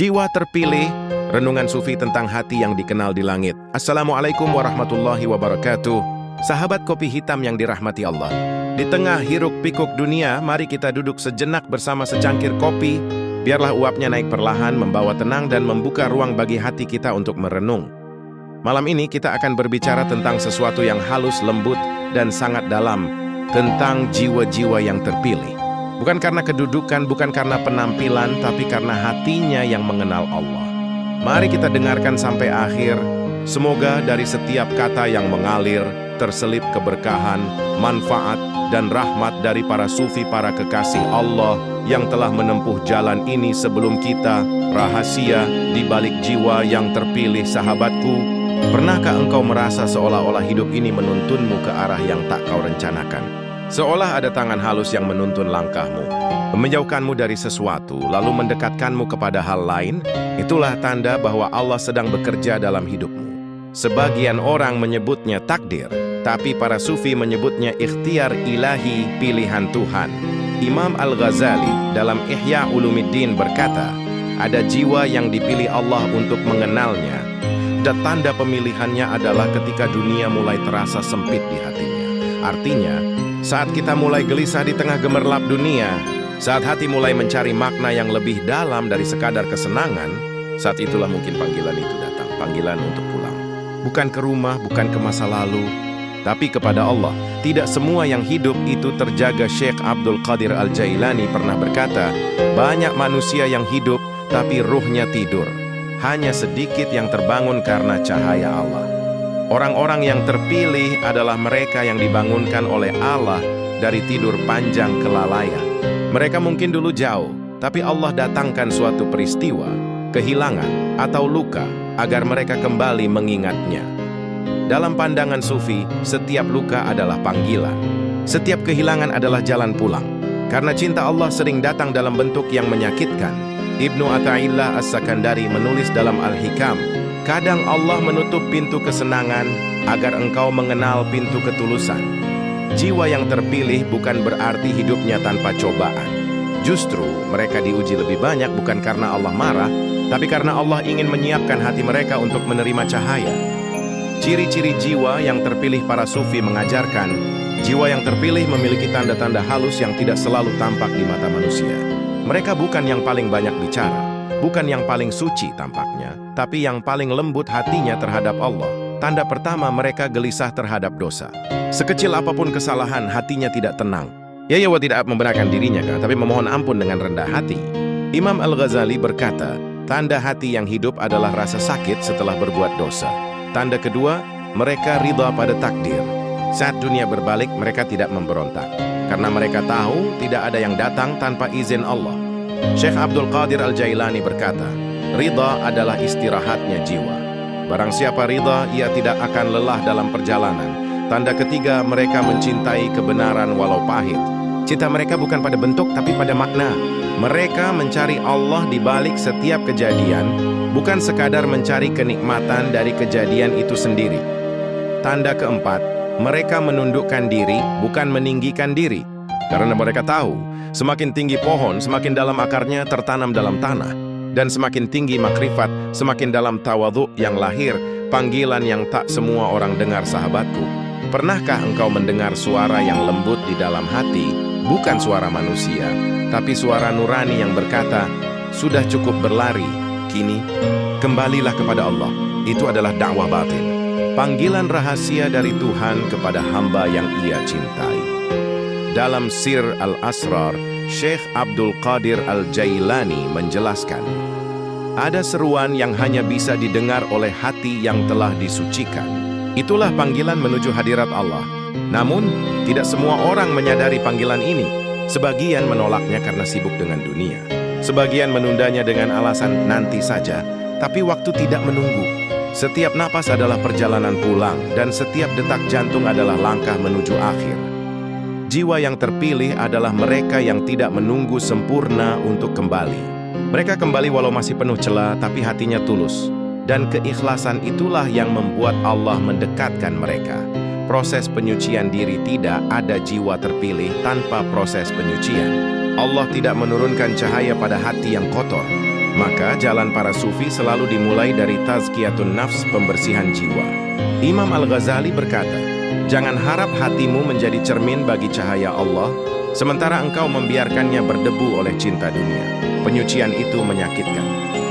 Jiwa terpilih, renungan sufi tentang hati yang dikenal di langit. Assalamualaikum warahmatullahi wabarakatuh. Sahabat kopi hitam yang dirahmati Allah. Di tengah hiruk pikuk dunia, mari kita duduk sejenak bersama secangkir kopi. Biarlah uapnya naik perlahan, membawa tenang dan membuka ruang bagi hati kita untuk merenung. Malam ini kita akan berbicara tentang sesuatu yang halus, lembut, dan sangat dalam. Tentang jiwa-jiwa yang terpilih. Bukan karena kedudukan, bukan karena penampilan, tapi karena hatinya yang mengenal Allah. Mari kita dengarkan sampai akhir. Semoga dari setiap kata yang mengalir, terselip keberkahan, manfaat, dan rahmat dari para sufi, para kekasih Allah yang telah menempuh jalan ini sebelum kita. Rahasia di balik jiwa yang terpilih, sahabatku. Pernahkah engkau merasa seolah-olah hidup ini menuntunmu ke arah yang tak kau rencanakan? Seolah ada tangan halus yang menuntun langkahmu, menjauhkanmu dari sesuatu, lalu mendekatkanmu kepada hal lain. Itulah tanda bahwa Allah sedang bekerja dalam hidupmu. Sebagian orang menyebutnya takdir, tapi para sufi menyebutnya ikhtiar ilahi, pilihan Tuhan. Imam Al-Ghazali dalam Ihya Ulumiddin berkata, ada jiwa yang dipilih Allah untuk mengenalnya, dan tanda pemilihannya adalah ketika dunia mulai terasa sempit di hatinya. Artinya, saat kita mulai gelisah di tengah gemerlap dunia, saat hati mulai mencari makna yang lebih dalam dari sekadar kesenangan, saat itulah mungkin panggilan itu datang, panggilan untuk pulang. Bukan ke rumah, bukan ke masa lalu, tapi kepada Allah. Tidak semua yang hidup itu terjaga. Syekh Abdul Qadir Al-Jailani pernah berkata, banyak manusia yang hidup, tapi ruhnya tidur. Hanya sedikit yang terbangun karena cahaya Allah. Orang-orang yang terpilih adalah mereka yang dibangunkan oleh Allah dari tidur panjang kelalaian. Mereka mungkin dulu jauh, tapi Allah datangkan suatu peristiwa, kehilangan, atau luka, agar mereka kembali mengingatnya. Dalam pandangan sufi, setiap luka adalah panggilan. Setiap kehilangan adalah jalan pulang. Karena cinta Allah sering datang dalam bentuk yang menyakitkan. Ibnu Athaillah As-Sakandari menulis dalam Al-Hikam, kadang Allah menutup pintu kesenangan agar engkau mengenal pintu ketulusan. Jiwa yang terpilih bukan berarti hidupnya tanpa cobaan. Justru mereka diuji lebih banyak bukan karena Allah marah, tapi karena Allah ingin menyiapkan hati mereka untuk menerima cahaya. Ciri-ciri jiwa yang terpilih para sufi mengajarkan, jiwa yang terpilih memiliki tanda-tanda halus yang tidak selalu tampak di mata manusia. Mereka bukan yang paling banyak bicara, bukan yang paling suci tampaknya, tapi yang paling lembut hatinya terhadap Allah. Tanda pertama, mereka gelisah terhadap dosa. Sekecil apapun kesalahan, hatinya tidak tenang. Ya, tidak membenarkan dirinya, tapi memohon ampun dengan rendah hati. Imam Al-Ghazali berkata, tanda hati yang hidup adalah rasa sakit setelah berbuat dosa. Tanda kedua, mereka ridha pada takdir. Saat dunia berbalik, mereka tidak memberontak. Karena mereka tahu tidak ada yang datang tanpa izin Allah. Syekh Abdul Qadir Al-Jailani berkata, ridha adalah istirahatnya jiwa. Barang siapa ridha, ia tidak akan lelah dalam perjalanan. Tanda ketiga, mereka mencintai kebenaran walau pahit. Cinta mereka bukan pada bentuk, tapi pada makna. Mereka mencari Allah di balik setiap kejadian, bukan sekadar mencari kenikmatan dari kejadian itu sendiri. Tanda keempat, mereka menundukkan diri, bukan meninggikan diri. Karena mereka tahu, semakin tinggi pohon, semakin dalam akarnya tertanam dalam tanah. Dan semakin tinggi makrifat, semakin dalam tawadhu yang lahir, panggilan yang tak semua orang dengar, sahabatku. Pernahkah engkau mendengar suara yang lembut di dalam hati? Bukan suara manusia, tapi suara nurani yang berkata, sudah cukup berlari, kini kembalilah kepada Allah. Itu adalah dakwah batin. Panggilan rahasia dari Tuhan kepada hamba yang ia cintai. Dalam Sir Al-Asrar, Syekh Abdul Qadir Al-Jailani menjelaskan, ada seruan yang hanya bisa didengar oleh hati yang telah disucikan. Itulah panggilan menuju hadirat Allah. Namun, tidak semua orang menyadari panggilan ini. Sebagian menolaknya karena sibuk dengan dunia. Sebagian menundanya dengan alasan nanti saja, tapi waktu tidak menunggu. Setiap napas adalah perjalanan pulang, dan setiap detak jantung adalah langkah menuju akhir. Jiwa yang terpilih adalah mereka yang tidak menunggu sempurna untuk kembali. Mereka kembali walau masih penuh celah, tapi hatinya tulus. Dan keikhlasan itulah yang membuat Allah mendekatkan mereka. Proses penyucian diri, tidak ada jiwa terpilih tanpa proses penyucian. Allah tidak menurunkan cahaya pada hati yang kotor. Maka jalan para sufi selalu dimulai dari tazkiyatun nafs, pembersihan jiwa. Imam Al-Ghazali berkata, jangan harap hatimu menjadi cermin bagi cahaya Allah, sementara engkau membiarkannya berdebu oleh cinta dunia. Penyucian itu menyakitkan,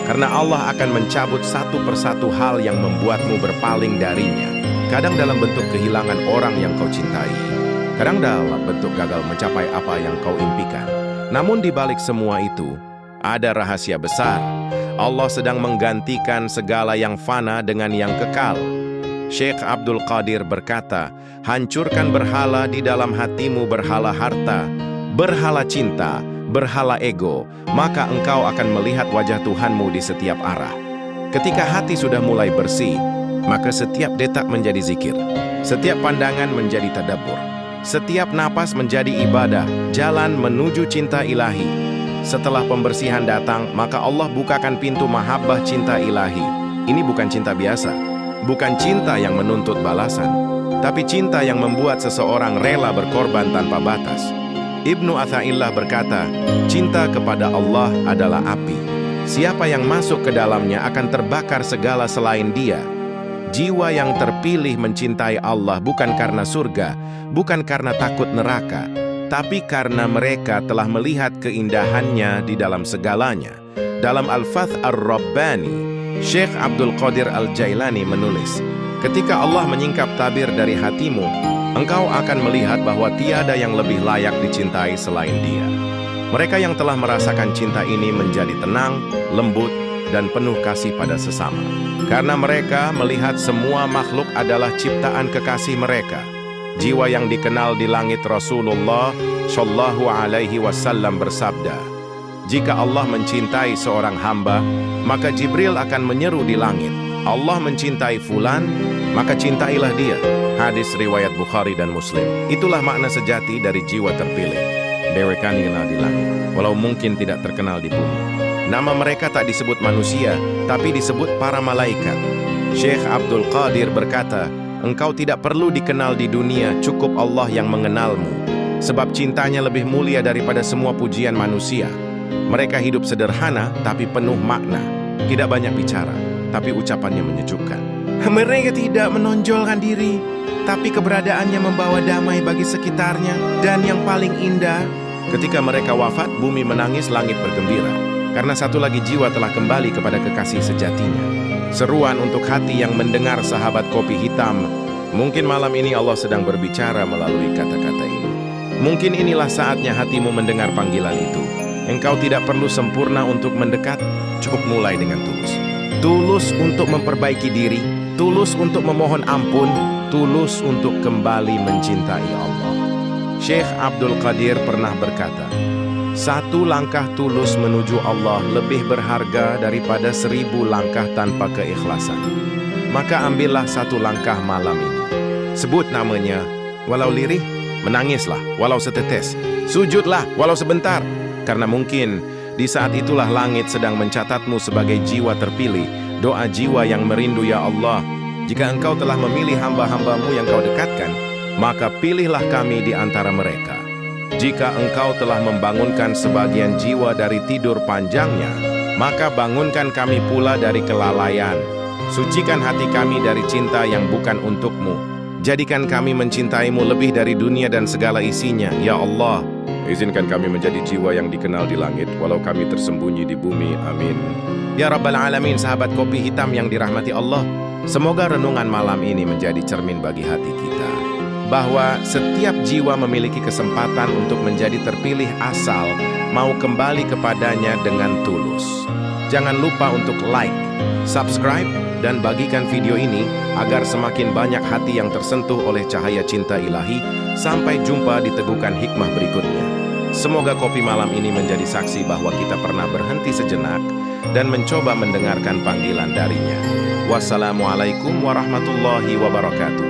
karena Allah akan mencabut satu persatu hal yang membuatmu berpaling darinya. Kadang dalam bentuk kehilangan orang yang kau cintai, kadang dalam bentuk gagal mencapai apa yang kau impikan. Namun di balik semua itu, ada rahasia besar. Allah sedang menggantikan segala yang fana dengan yang kekal. Syekh Abdul Qadir berkata, hancurkan berhala di dalam hatimu, berhala harta, berhala cinta, berhala ego, maka engkau akan melihat wajah Tuhanmu di setiap arah. Ketika hati sudah mulai bersih, maka setiap detak menjadi zikir, setiap pandangan menjadi tadabbur, setiap napas menjadi ibadah, jalan menuju cinta ilahi. Setelah pembersihan datang, maka Allah bukakan pintu mahabbah cinta ilahi. Ini bukan cinta biasa, bukan cinta yang menuntut balasan, tapi cinta yang membuat seseorang rela berkorban tanpa batas. Ibnu Athaillah berkata, cinta kepada Allah adalah api. Siapa yang masuk ke dalamnya akan terbakar segala selain Dia. Jiwa yang terpilih mencintai Allah bukan karena surga, bukan karena takut neraka, tapi karena mereka telah melihat keindahannya di dalam segalanya. Dalam Al-Fath Ar-Rabbani, Syekh Abdul Qadir Al-Jailani menulis, ketika Allah menyingkap tabir dari hatimu, engkau akan melihat bahwa tiada yang lebih layak dicintai selain Dia. Mereka yang telah merasakan cinta ini menjadi tenang, lembut, dan penuh kasih pada sesama. Karena mereka melihat semua makhluk adalah ciptaan kekasih mereka. Jiwa yang dikenal di langit, Rasulullah Shallallahu Alaihi Wasallam bersabda, jika Allah mencintai seorang hamba, maka Jibril akan menyeru di langit, Allah mencintai fulan, maka cintailah dia. Hadis riwayat Bukhari dan Muslim. Itulah makna sejati dari jiwa terpilih. Mereka dikenal di langit, walau mungkin tidak terkenal di bumi. Nama mereka tak disebut manusia, tapi disebut para malaikat. Syekh Abdul Qadir berkata, engkau tidak perlu dikenal di dunia, cukup Allah yang mengenalmu. Sebab cintanya lebih mulia daripada semua pujian manusia. Mereka hidup sederhana, tapi penuh makna. Tidak banyak bicara, tapi ucapannya menyejukkan. Mereka tidak menonjolkan diri, tapi keberadaannya membawa damai bagi sekitarnya. Dan yang paling indah, ketika mereka wafat, bumi menangis, langit bergembira. Karena satu lagi jiwa telah kembali kepada kekasih sejatinya. Seruan untuk hati yang mendengar sahabat kopi hitam. Mungkin malam ini Allah sedang berbicara melalui kata-kata ini. Mungkin inilah saatnya hatimu mendengar panggilan itu. Engkau tidak perlu sempurna untuk mendekat, cukup mulai dengan tulus. Tulus untuk memperbaiki diri, tulus untuk memohon ampun, tulus untuk kembali mencintai Allah. Syekh Abdul Qadir pernah berkata, satu langkah tulus menuju Allah lebih berharga daripada 1000 langkah tanpa keikhlasan. Maka ambillah satu langkah malam ini. Sebut namanya, walau lirih, menangislah, walau setetes, sujudlah, walau sebentar. Karena mungkin di saat itulah langit sedang mencatatmu sebagai jiwa terpilih, doa jiwa yang merindu. Ya Allah, jika engkau telah memilih hamba-hambamu yang kau dekatkan, maka pilihlah kami di antara mereka. Jika engkau telah membangunkan sebagian jiwa dari tidur panjangnya, maka bangunkan kami pula dari kelalaian. Sucikan hati kami dari cinta yang bukan untukmu. Jadikan kami mencintaimu lebih dari dunia dan segala isinya. Ya Allah, izinkan kami menjadi jiwa yang dikenal di langit, walau kami tersembunyi di bumi. Amin. Ya Rabbal Alamin, sahabat kopi hitam yang dirahmati Allah, semoga renungan malam ini menjadi cermin bagi hati kita, bahwa setiap jiwa memiliki kesempatan untuk menjadi terpilih asal mau kembali kepadanya dengan tulus. Jangan lupa untuk like, subscribe, dan bagikan video ini agar semakin banyak hati yang tersentuh oleh cahaya cinta ilahi. Sampai jumpa di tegukan hikmah berikutnya. Semoga kopi malam ini menjadi saksi bahwa kita pernah berhenti sejenak dan mencoba mendengarkan panggilan darinya. Wassalamualaikum warahmatullahi wabarakatuh.